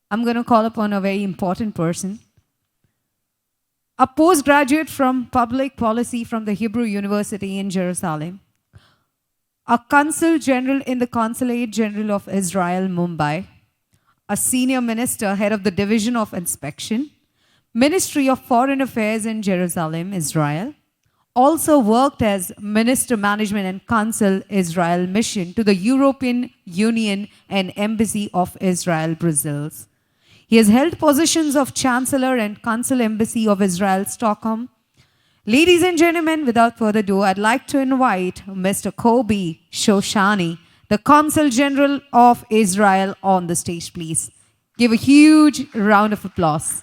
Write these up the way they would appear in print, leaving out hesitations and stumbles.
I'm going to call upon a very important person, a postgraduate from public policy from the Hebrew University in Jerusalem, a consul general in the Consulate General of Israel, Mumbai, a senior minister, head of the Division of Inspection, Ministry of Foreign Affairs in Jerusalem, Israel, also worked as Minister Management and Consul Israel Mission to the European Union and Embassy of Israel, Brussels. He has held positions of Chancellor and Consul Embassy of Israel, Stockholm. Ladies and gentlemen, without further ado, I'd like to invite Mr. Kobbi Shoshani, the Consul General of Israel, on the stage, please. Give a huge round of applause.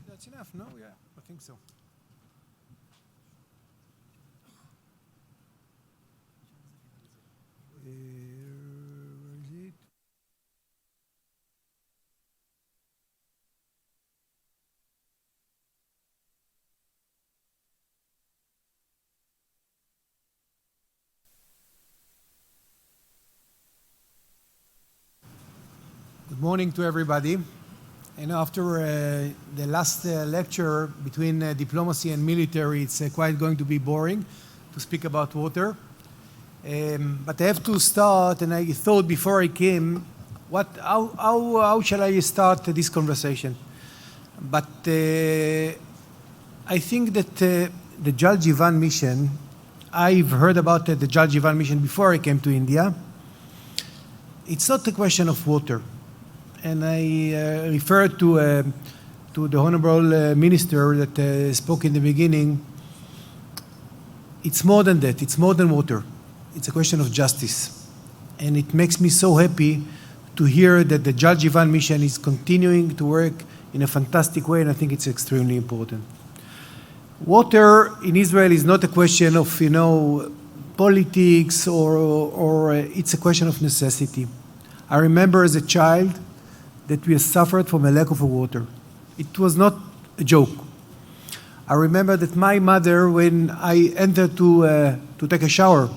That's enough, no? Yeah, I think so. Where is it? Good morning to everybody. And after the last lecture between diplomacy and military, it's quite going to be boring to speak about water. But I have to start, and I thought before I came, how shall I start this conversation? But I think that the Jal Jeevan mission, I've heard about the Jal Jeevan mission before I came to India. It's not a question of water. And I refer to the Honorable Minister that spoke in the beginning. It's more than that. It's more than water. It's a question of justice. And it makes me so happy to hear that the Jal Jeevan mission is continuing to work in a fantastic way, and I think it's extremely important. Water in Israel is not a question of, politics or it's a question of necessity. I remember as a child that we suffered from a lack of water. It was not a joke. I remember that my mother, when I entered to take a shower,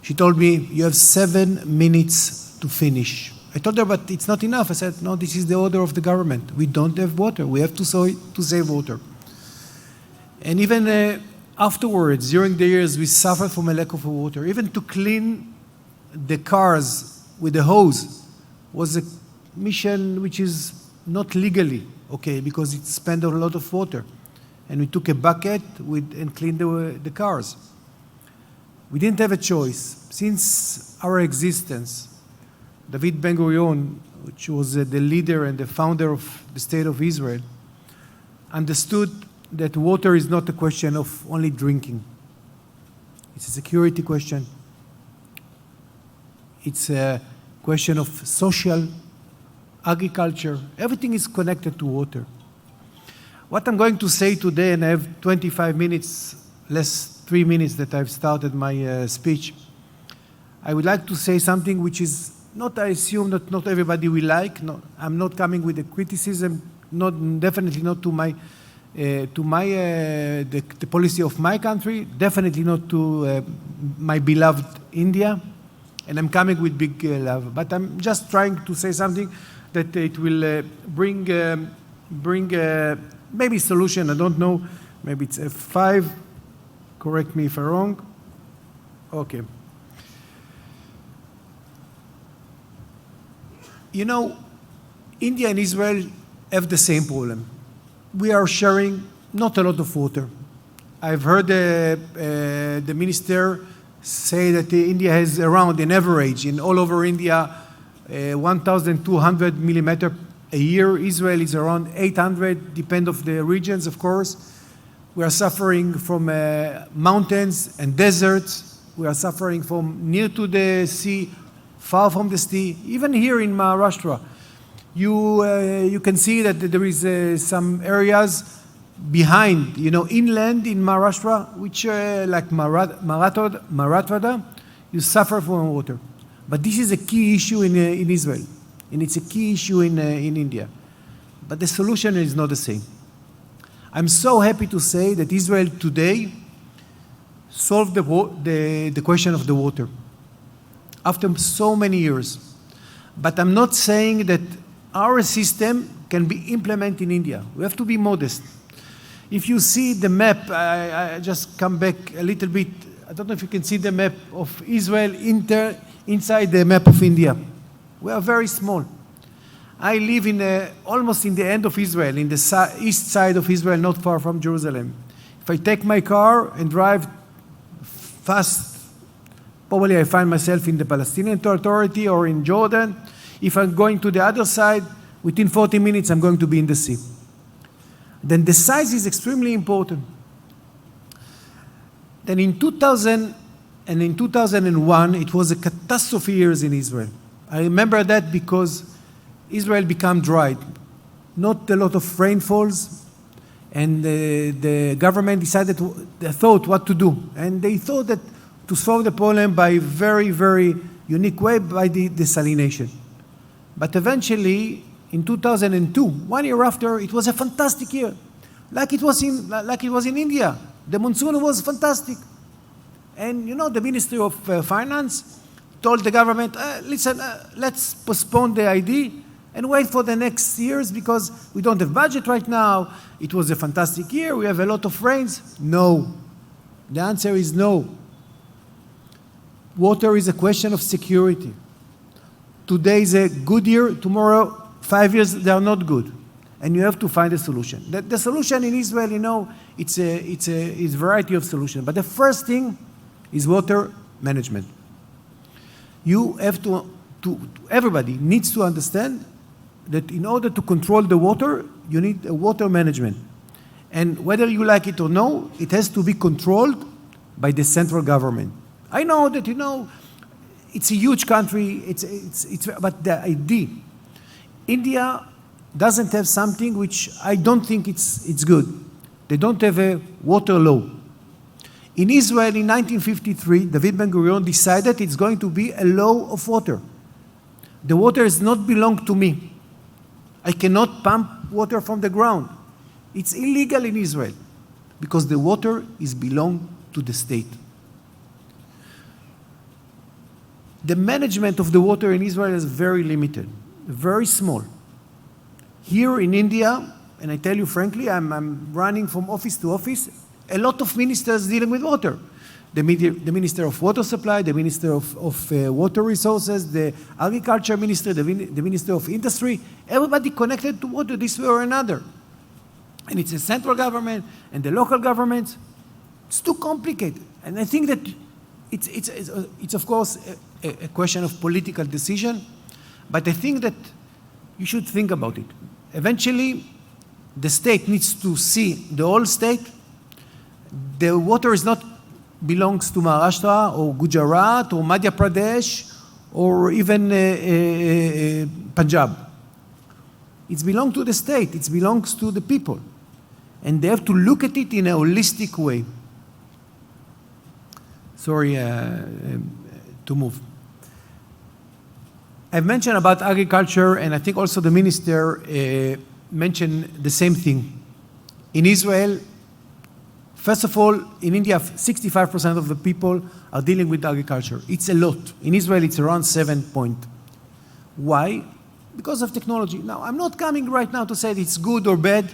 she told me, "You have 7 minutes to finish." I told her, "But it's not enough." I said, "No, this is the order of the government. We don't have water. We have to save water." And even afterwards, during the years, we suffered from a lack of water. Even to clean the cars with a hose was a mission which is not legally okay because it spent a lot of water. And we took a bucket and cleaned the cars. We didn't have a choice. Since our existence, David Ben-Gurion, which was the leader and the founder of the State of Israel, understood that water is not a question of only drinking. It's a security question. It's a question of social agriculture, everything is connected to water. What I'm going to say today, and I have 25 minutes, less 3 minutes that I've started my speech, I would like to say something which is not, I assume that not everybody will like. No, I'm not coming with a criticism, definitely not to the policy of my country, definitely not to my beloved India, and I'm coming with big love. But I'm just trying to say something that it will bring maybe solution. I don't know. Maybe it's F5. Correct me if I'm wrong. Okay. India and Israel have the same problem. We are sharing not a lot of water. I've heard the minister say that India has around an average in all over India 1,200 millimeter a year. Israel is around 800, depend of the regions, of course. We are suffering from mountains and deserts. We are suffering from near to the sea, far from the sea. Even here in Maharashtra, you can see that there is some areas behind, inland in Maharashtra, which like Marathwada, you suffer from water. But this is a key issue in Israel, and it's a key issue in India. But the solution is not the same. I'm so happy to say that Israel today solved the question of the water after so many years. But I'm not saying that our system can be implemented in India. We have to be modest. If you see the map, I just come back a little bit. I don't know if you can see the map of Israel inside the map of India. We are very small. I live almost in the end of Israel, in the east side of Israel, not far from Jerusalem. If I take my car and drive fast, probably I find myself in the Palestinian Authority or in Jordan. If I'm going to the other side, within 40 minutes, I'm going to be in the sea. Then the size is extremely important. Then in 2000 and in 2001, it was a catastrophe years in Israel. I remember that because Israel became dry. Not a lot of rainfalls, and the government they thought what to do. And they thought that to solve the problem by a very, very unique way, by the desalination. But eventually, in 2002, 1 year after, it was a fantastic year. Like it was in India. The monsoon was fantastic. And the Ministry of Finance told the government, listen, let's postpone the idea and wait for the next years because we don't have budget right now. It was a fantastic year. We have a lot of rains. No. The answer is no. Water is a question of security. Today is a good year. Tomorrow, 5 years, they are not good. And you have to find a solution. The solution in Israel, it's a variety of solutions. But the first thing is water management. You have everybody needs to understand that in order to control the water, you need a water management. And whether you like it or no, it has to be controlled by the central government. I know that, it's a huge country, but the idea, India doesn't have something which I don't think it's good. They don't have a water law. In Israel, in 1953, David Ben-Gurion decided it's going to be a law of water. The water does not belong to me. I cannot pump water from the ground. It's illegal in Israel because the water belongs to the state. The management of the water in Israel is very limited, very small. Here in India, and I tell you frankly, I'm running from office to office, a lot of ministers dealing with water. The Minister of Water Supply, the Minister of Water Resources, the Agriculture Minister, the Minister of Industry, everybody connected to water this way or another. And it's the central government and the local governments. It's too complicated. And I think that it's of course a question of political decision, but I think that you should think about it. Eventually, the state needs to see the whole state. The water belongs to Maharashtra or Gujarat or Madhya Pradesh or even Punjab. It belongs to the state. It belongs to the people. And they have to look at it in a holistic way. Sorry to move. I've mentioned about agriculture, and I think also the minister mentioned the same thing. In Israel, first of all, in India, 65% of the people are dealing with agriculture. It's a lot. In Israel, it's around 7 point. Why? Because of technology. Now, I'm not coming right now to say it's good or bad.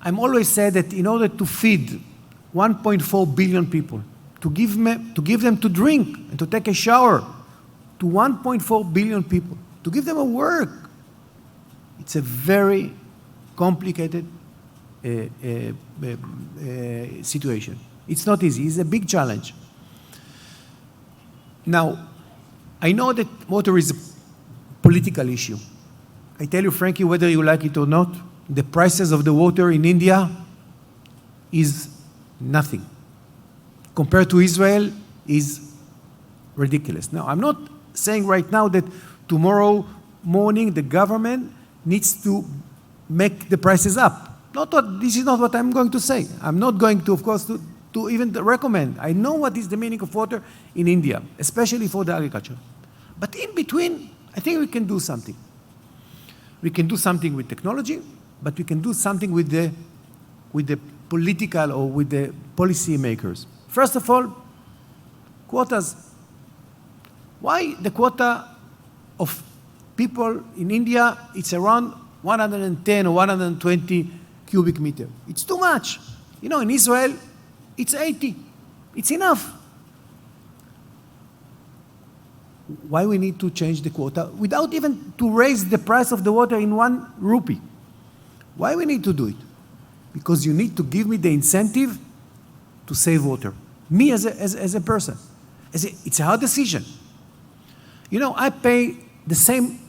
I'm always said that in order to feed 1.4 billion people, to give them to drink and to take a shower, to 1.4 billion people, to give them a work, it's a very complicated situation. It's not easy. It's a big challenge. Now, I know that water is a political issue. I tell you frankly, whether you like it or not, the prices of the water in India is nothing. Compared to Israel, is ridiculous. Now, I'm not saying right now that tomorrow morning the government needs to make the prices up. This is not what I'm going to say. I'm not going to, of course, to to even recommend. I know what is the meaning of water in India, especially for the agriculture. But in between, I think we can do something. We can do something with technology, but we can do something with the political or with the policy makers. First of all, quotas. Why the quota of people in India, it's around 110 or 120 cubic meter? It's too much. You know, in Israel, it's 80. It's enough. Why we need to change the quota without even to raise the price of the water in 1 rupee? Why we need to do it? Because you need to give me the incentive to save water. Me as a person. It's a hard decision. You know, I pay the same,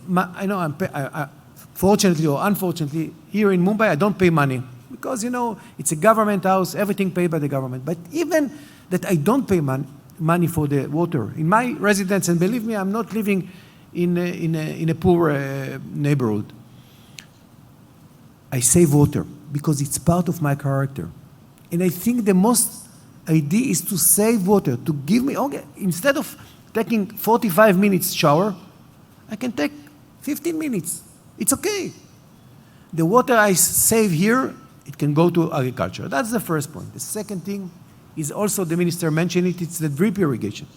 fortunately or unfortunately, here in Mumbai, I don't pay money. Because, you know, it's a government house, everything paid by the government. But even that I don't pay money for the water. In my residence, and believe me, I'm not living in a poor neighborhood. I save water because it's part of my character. And I think the most idea is to save water, to give me, okay, instead of taking 45 minutes shower, I can take 15 minutes. It's okay. The water I save here, it can go to agriculture. That's the first point. The second thing is also, the minister mentioned it, it's the drip irrigation.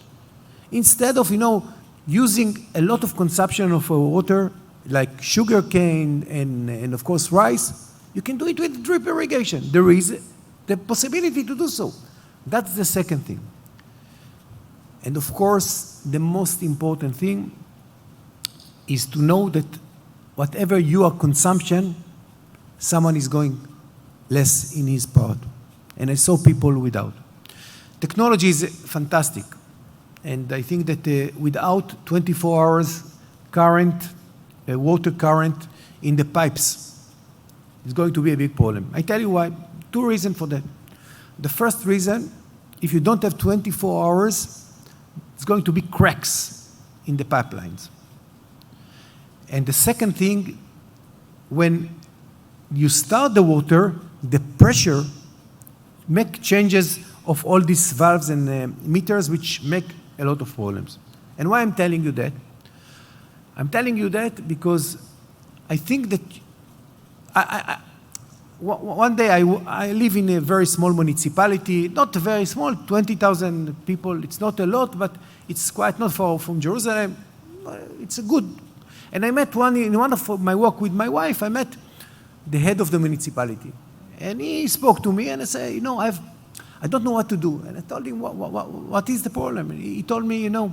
Instead of, you know, using a lot of consumption of water, like sugar cane and of course rice, you can do it with drip irrigation. There is the possibility to do so. That's the second thing. And of course, the most important thing is to know that whatever your consumption, someone is going less in his part. And I saw people without. Technology is fantastic. And I think that without 24 hours current, water current in the pipes, it's going to be a big problem. I tell you why. 2 reasons for that. The first reason, if you don't have 24 hours, it's going to be cracks in the pipelines. And the second thing, when you start the water, the pressure make changes of all these valves and meters, which make a lot of problems. And why I'm telling you that? I'm telling you that because I think that one day I live in a very small municipality, not very small, 20,000 people. It's not a lot, but it's quite not far from Jerusalem. It's a good. And I met in one of my walk with my wife, I met the head of the municipality. And he spoke to me and I said, you know, I don't know what to do. And I told him, what is the problem? And he told me, you know,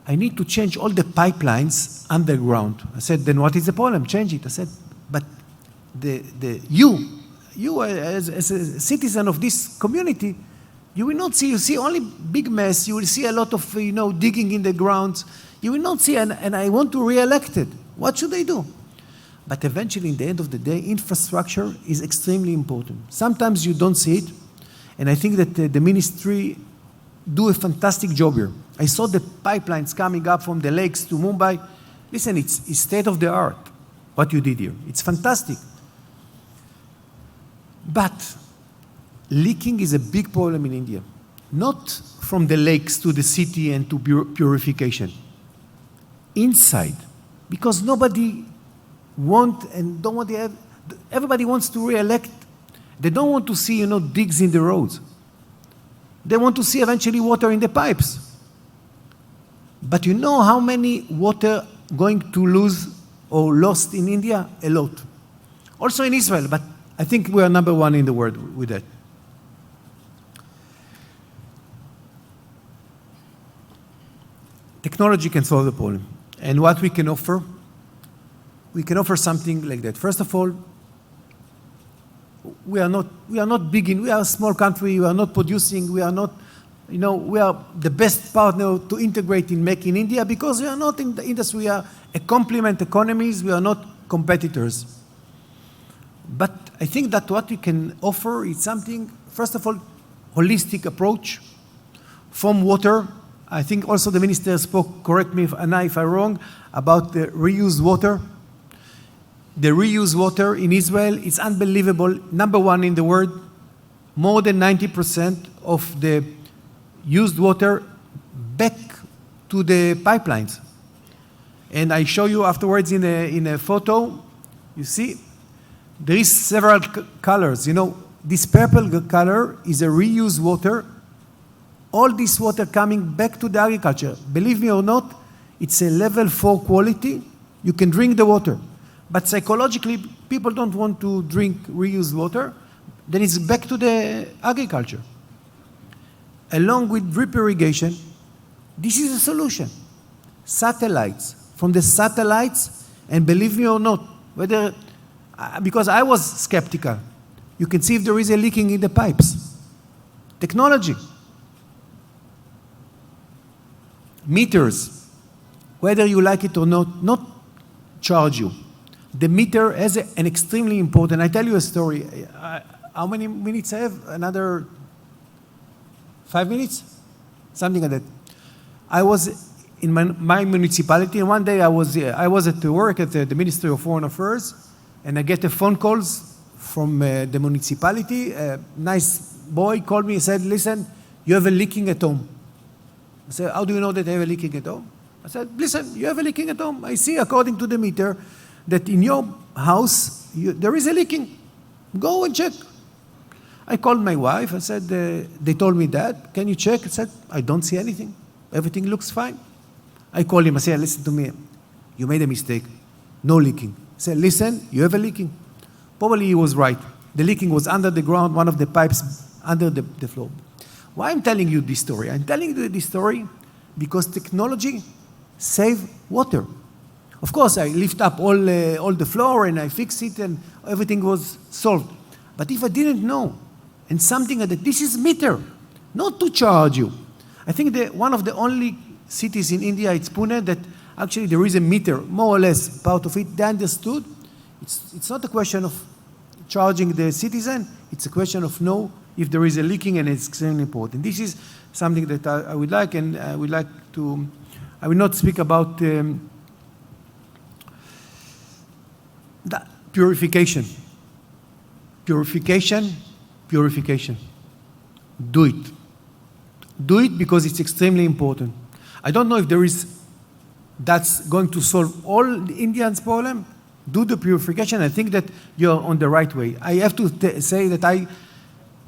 I need to change all the pipelines underground. I said, then what is the problem? Change it. I said, but you as a citizen of this community, you will not see, you see only big mess. You will see a lot of, you know, digging in the ground. You will not see, and I want to re-elect it. What should I do? But eventually, in the end of the day, infrastructure is extremely important. Sometimes you don't see it, and I think that the ministry do a fantastic job here. I saw the pipelines coming up from the lakes to Mumbai. Listen, it's state of the art, what you did here. It's fantastic. But leaking is a big problem in India. Not from the lakes to the city and to purification. Inside. Because nobody everybody wants to re-elect. They don't want to see, you know, digs in the roads. They want to see eventually water in the pipes. But you know how many water going to lose or lost in India? A lot. Also in Israel, but I think we are number 1 in the world with that. Technology can solve the problem. And what we can offer something like that. First of all, we are not big we are a small country, we are not producing, we are not, you know, we are the best partner to integrate in Make in India because we are not in the industry, we are a complement economies, we are not competitors. But I think that what we can offer is something, first of all, holistic approach from water. I think also the minister spoke, correct me if I'm wrong, about the reused water. The reused water in Israel is unbelievable, number 1 in the world. more than 90% of the used water back to the pipelines. And I show you afterwards in a photo, you see, there is several colors. You know, this purple color is a reused water. All this water coming back to the agriculture. Believe me or not, it's a level 4 quality. You can drink the water. But psychologically, people don't want to drink reused water. Then it's back to the agriculture. Along with drip irrigation, this is a solution. Satellites. From the satellites, and believe me or not, whether, because I was skeptical, you can see if there is a leaking in the pipes. Technology. Meters, whether you like it or not charge you. The meter has an extremely important, I tell you a story. How many minutes I have? Another 5 minutes? Something like that. I was in my municipality, and one day I was at work at the Ministry of Foreign Affairs, and I get a phone calls from the municipality. A nice boy called me and said, listen, you have a leaking at home. I said, how do you know that I have a leaking at home? I said, listen, you have a leaking at home. I see, according to the meter, that in your house, there is a leaking. Go and check. I called my wife. I said, they told me that. Can you check? I said, I don't see anything. Everything looks fine. I called him. I said, listen to me. You made a mistake. No leaking. I said, listen, you have a leaking. Probably he was right. The leaking was under the ground, one of the pipes under the floor. Why I'm telling you this story? I'm telling you this story because technology saves water. Of course, I lift up all the floor and I fix it and everything was solved. But if I didn't know, and something like that, this is meter, not to charge you. I think that one of the only cities in India, it's Pune, that actually there is a meter, more or less, part of it. They understood. It's not a question of charging the citizen. It's a question of know if there is a leaking, and it's extremely important. This is something that I would like, and I would like to, I will not speak about the purification. Purification. Do it. Do it because it's extremely important. I don't know if that's going to solve all the Indians' problem. Do the purification. I think that you're on the right way. I have to say that I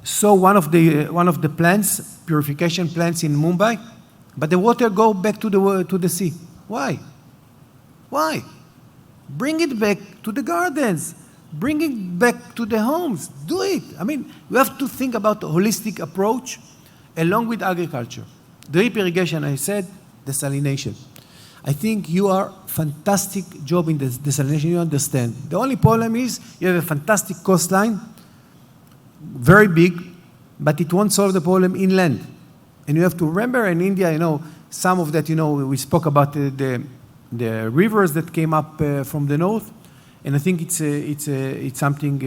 saw one of the plants, purification plants in Mumbai, but the water go back to the sea. Why? Why? Bring it back to the gardens. Bring it back to the homes. Do it. I mean, you have to think about a holistic approach along with agriculture. Drip irrigation, I said, desalination. I think you are fantastic job in the desalination, you understand. The only problem is you have a fantastic coastline, very big, but it won't solve the problem inland. And you have to remember in India, some of that, we spoke about the rivers that came up from the north, and I think it's something,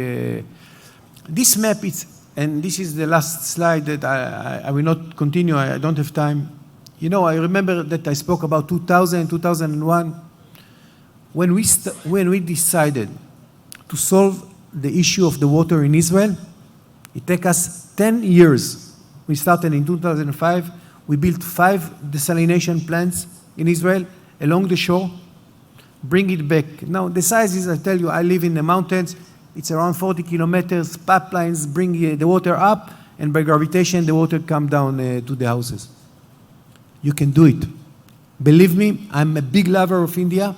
this map, and this is the last slide that I will not continue, I don't have time. I remember that I spoke about 2000, 2001, when we decided to solve the issue of the water in Israel. It took us 10 years. We started in 2005. We built 5 desalination plants in Israel along the shore. Bring it back. Now, the size is, I tell you, I live in the mountains. It's around 40 kilometers. Pipelines bring the water up, and by gravitation, the water comes down to the houses. You can do it. Believe me, I'm a big lover of India.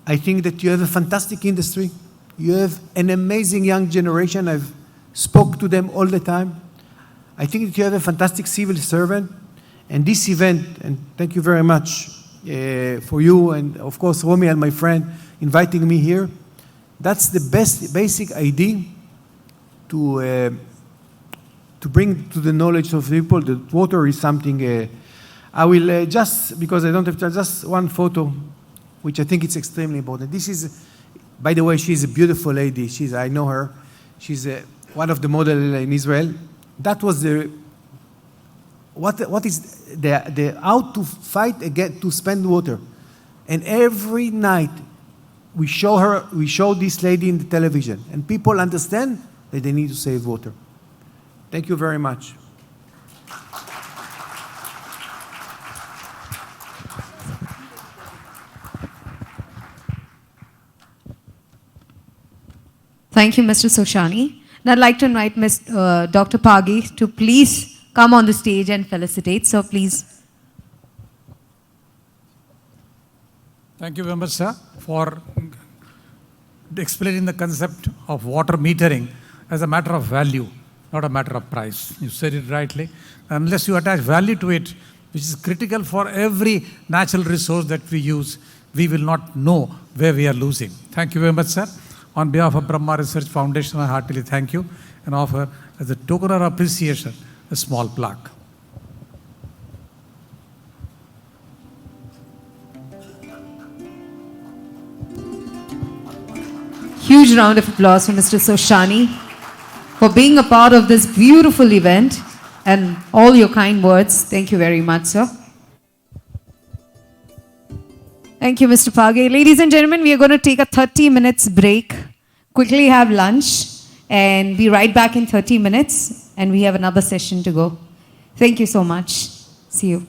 I think that you have a fantastic industry. You have an amazing young generation. I've spoke to them all the time. I think that you have a fantastic civil servant. And this event, and thank you very much for you, and of course, Romy and my friend inviting me here. That's the basic idea to bring to the knowledge of people that water is something. I will just, because I don't have time, just one photo, which I think it's extremely important. This is, by the way, she's a beautiful lady. I know her. She's one of the models in Israel. That was what is the how to fight again to spend water. And every night we show this lady in the television, and people understand that they need to save water. Thank you very much. Thank you, Mr. Shoshani. Now I'd like to invite Dr. Pagi to please come on the stage and felicitate. So please. Thank you very much, sir, for explaining the concept of water metering as a matter of value, not a matter of price. You said it rightly. Unless you attach value to it, which is critical for every natural resource that we use, we will not know where we are losing. Thank you very much, sir. On behalf of Bramha-Research-Foundation, I heartily thank you and offer, as a token of appreciation, a small plaque. Huge round of applause for Mr. Shoshani for being a part of this beautiful event and all your kind words. Thank you very much, sir. Thank you, Mr. Page. Ladies and gentlemen, we are going to take a 30 minutes break, quickly have lunch, and be right back in 30 minutes, and we have another session to go. Thank you so much. See you.